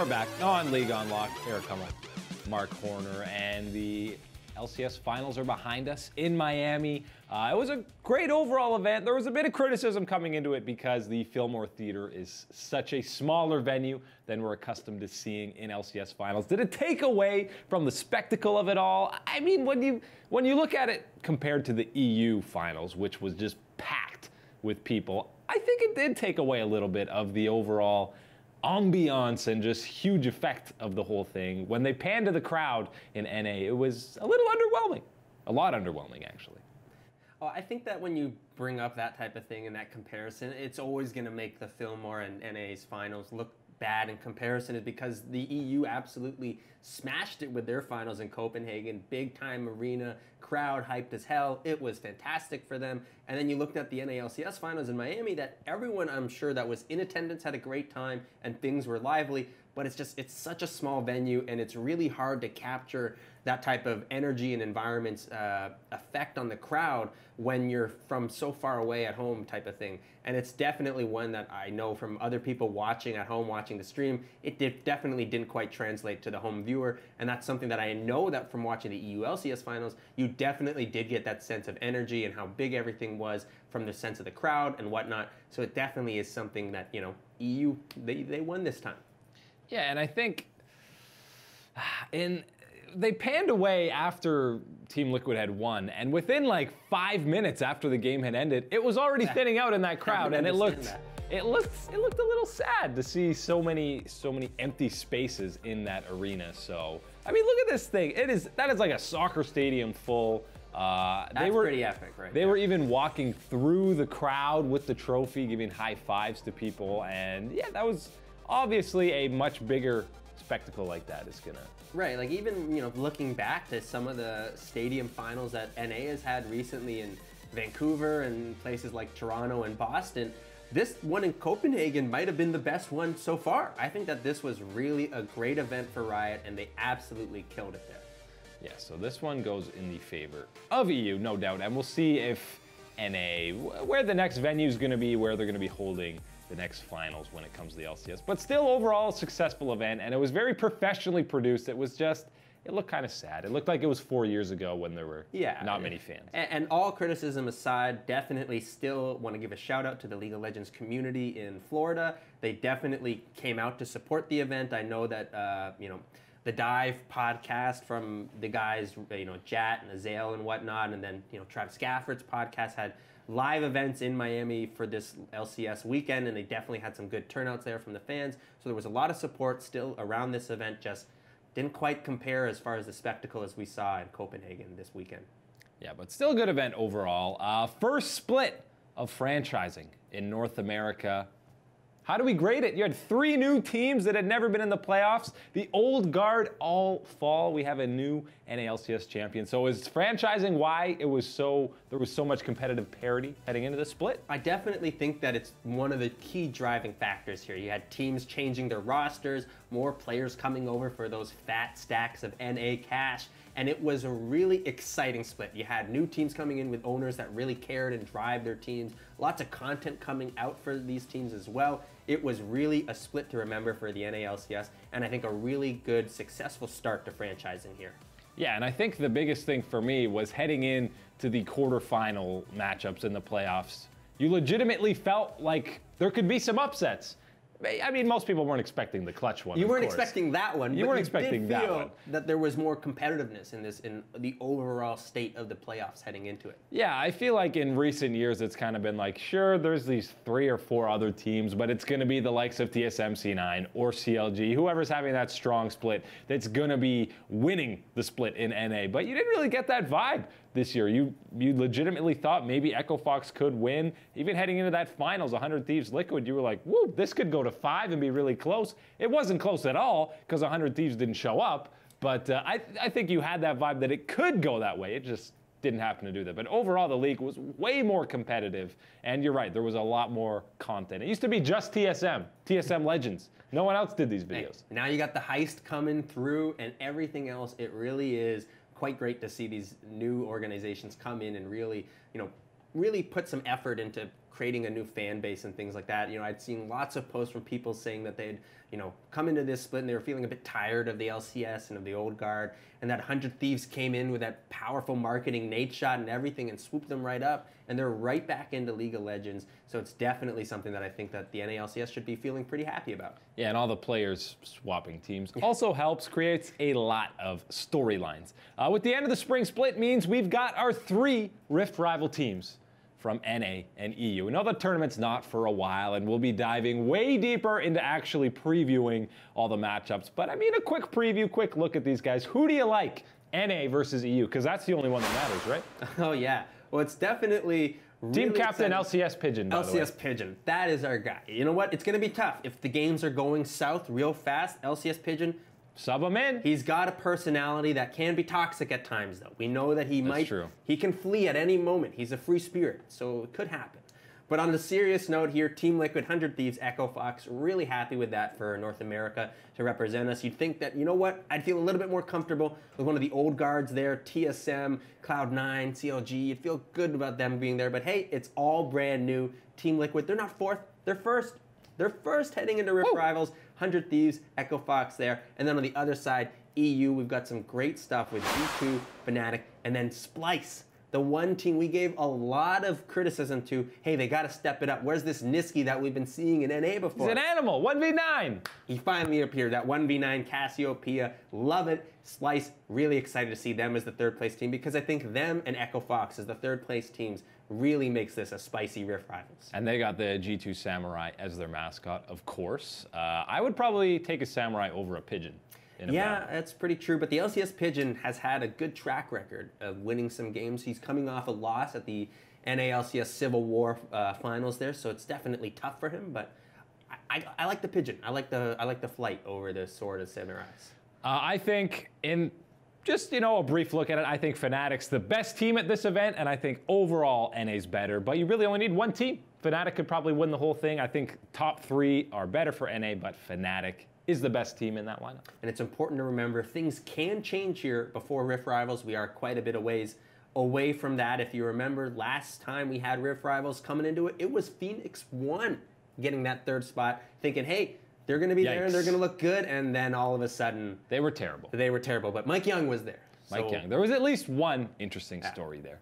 we're back on League Unlocked. Eric Hummel, Mark Horner, and the LCS finals are behind us in Miami. It was a great overall event. There was a bit of criticism coming into it because the Fillmore Theater is such a smaller venue than we're accustomed to seeing in LCS finals. Did it take away from the spectacle of it all? I mean, when you look at it compared to the EU finals, which was just packed with people, I think it did take away a little bit of the overall ambiance and just huge effect of the whole thing. When they panned to the crowd in NA, it was a little underwhelming. A lot underwhelming, actually. Oh, I think that when you bring up that type of thing and that comparison, it's always going to make the Fillmore and NA's finals look bad in comparison, is because the EU absolutely smashed it with their finals in Copenhagen. Big time arena, crowd hyped as hell. It was fantastic for them. And then you looked at the NALCS finals in Miami, that everyone, I'm sure, that was in attendance had a great time and things were lively, but it's such a small venue and it's really hard to capture that type of energy and environment's effect on the crowd when you're from so far away at home type of thing. And it's definitely one that I know from other people watching at home, watching the stream, it definitely didn't quite translate to the home viewer. And that's something that I know that from watching the EU LCS finals, you definitely did get that sense of energy and how big everything was from the sense of the crowd and whatnot. So it definitely is something that, you know, EU, they won this time. Yeah, and I think they panned away after Team Liquid had won, and within like 5 minutes after the game had ended, it was already thinning out in that crowd, and it looked a little sad to see so many empty spaces in that arena. So I mean, look at this thing. That is like a soccer stadium full. That's pretty epic, right? They were even walking through the crowd with the trophy, giving high fives to people, and yeah, that was obviously a much bigger spectacle like that is gonna. Right, like even, you know, looking back to some of the stadium finals that NA has had recently in Vancouver and places like Toronto and Boston, this one in Copenhagen might have been the best one so far. I think that this was really a great event for Riot and they absolutely killed it there. Yeah, so this one goes in the favor of EU, no doubt, and we'll see if NA, where the next venue is gonna be, where they're gonna be holding the next finals when it comes to the LCS. But still, overall, a successful event, and it was very professionally produced. It was just, it looked kind of sad. It looked like it was 4 years ago when there were not many fans. And all criticism aside, definitely still want to give a shout out to the League of Legends community in Florida. They definitely came out to support the event. I know that, you know, the Dive podcast from the guys, you know, Jat and Azael and whatnot, and then, you know, Travis Gafford's podcast had live events in Miami for this LCS weekend, and they definitely had some good turnouts there from the fans. So there was a lot of support still around this event, just didn't quite compare as far as the spectacle as we saw in Copenhagen this weekend. Yeah, but still a good event overall. First split of franchising in North America. How do we grade it? You had 3 new teams that had never been in the playoffs. The old guard all fall. We have a new NALCS champion. So is franchising why there was so much competitive parity heading into the split? I definitely think that it's one of the key driving factors here. You had teams changing their rosters, more players coming over for those fat stacks of NA cash, and it was a really exciting split. You had new teams coming in with owners that really cared and drive their teams. Lots of content coming out for these teams as well. It was really a split to remember for the NALCS, and I think a really good, successful start to franchising here. Yeah, and I think the biggest thing for me was heading in to the quarterfinal matchups in the playoffs. You legitimately felt like there could be some upsets. I mean, most people weren't expecting the clutch one. You weren't expecting that one. You weren't expecting that one. That there was more competitiveness in the overall state of the playoffs heading into it. Yeah, I feel like in recent years it's kind of been like, sure, there's these 3 or 4 other teams, but it's going to be the likes of TSM C9 or CLG, whoever's having that strong split, that's going to be winning the split in NA. But you didn't really get that vibe this year. You legitimately thought maybe Echo Fox could win. Even heading into that finals, 100 Thieves Liquid, you were like, whoa, this could go to 5 and be really close. It wasn't close at all because 100 Thieves didn't show up. But I think you had that vibe that it could go that way. It just didn't happen to do that. But overall, the league was way more competitive. And you're right, there was a lot more content. It used to be just TSM Legends. No one else did these videos. Hey, now you got the heist coming through and everything else. It really is quite great to see these new organizations come in and really, you know, really put some effort into creating a new fan base and things like that. You know, I'd seen lots of posts from people saying that they'd, you know, come into this split and they were feeling a bit tired of the LCS and of the old guard, and that 100 Thieves came in with that powerful marketing nade shot and everything and swooped them right up, and they're right back into League of Legends. So it's definitely something that I think that the NALCS should be feeling pretty happy about. Yeah, and all the players swapping teams also helps, creates a lot of storylines. With the end of the spring split means we've got our 3 Rift rival teams from NA and EU. We know the tournament's not for a while, and we'll be diving way deeper into actually previewing all the matchups. But I mean, a quick preview, quick look at these guys. Who do you like, NA versus EU? Because that's the only one that matters, right? Oh, yeah. Well, it's definitely Team really captain exciting. LCS Pigeon, by the way. LCS Pigeon. That is our guy. You know what? It's going to be tough. If the games are going south real fast, LCS Pigeon, Sub him in. he's got a personality that can be toxic at times, though. We know that True. He can flee at any moment. He's a free spirit, so it could happen. But on the serious note here, Team Liquid, 100 Thieves, Echo Fox, really happy with that for North America to represent us. You'd think that, you know what, I'd feel a little bit more comfortable with one of the old guards there, TSM, Cloud9, CLG. You'd feel good about them being there. But hey, it's all brand new. Team Liquid, they're not 4th, they're 1st. They're 1st heading into Rift Rivals, 100 Thieves, Echo Fox there. And then on the other side, EU, we've got some great stuff with G2, Fnatic, and then Splice. The one team we gave a lot of criticism to, hey, they got to step it up. Where's this Niski that we've been seeing in NA before? He's an animal, 1v9. He finally appeared, that 1v9 Cassiopeia. Love it. Splice, really excited to see them as the 3rd place team, because I think them and Echo Fox as the 3rd place teams really makes this a spicy Rift Rivals. And they got the G2 Samurai as their mascot, of course. I would probably take a Samurai over a Pigeon. Yeah, that's pretty true. But the LCS Pigeon has had a good track record of winning some games. He's coming off a loss at the NALCS Civil War finals there, so it's definitely tough for him. But I like the Pigeon. I like the flight over the Sword of Samurais. I think in just, you know, a brief look at it, I think Fnatic's the best team at this event, and I think overall NA's better. But you really only need one team. Fnatic could probably win the whole thing. I think top 3 are better for NA, but Fnatic is the best team in that lineup. And it's important to remember things can change here before Rift Rivals. We are quite a bit of ways away from that. If you remember last time we had Rift Rivals coming into it, it was Phoenix 1 getting that 3rd spot, thinking, hey, they're going to be there and they're going to look good. And then all of a sudden, they were terrible. They were terrible. But Mike Young was there. Mike Young. There was at least one interesting story there.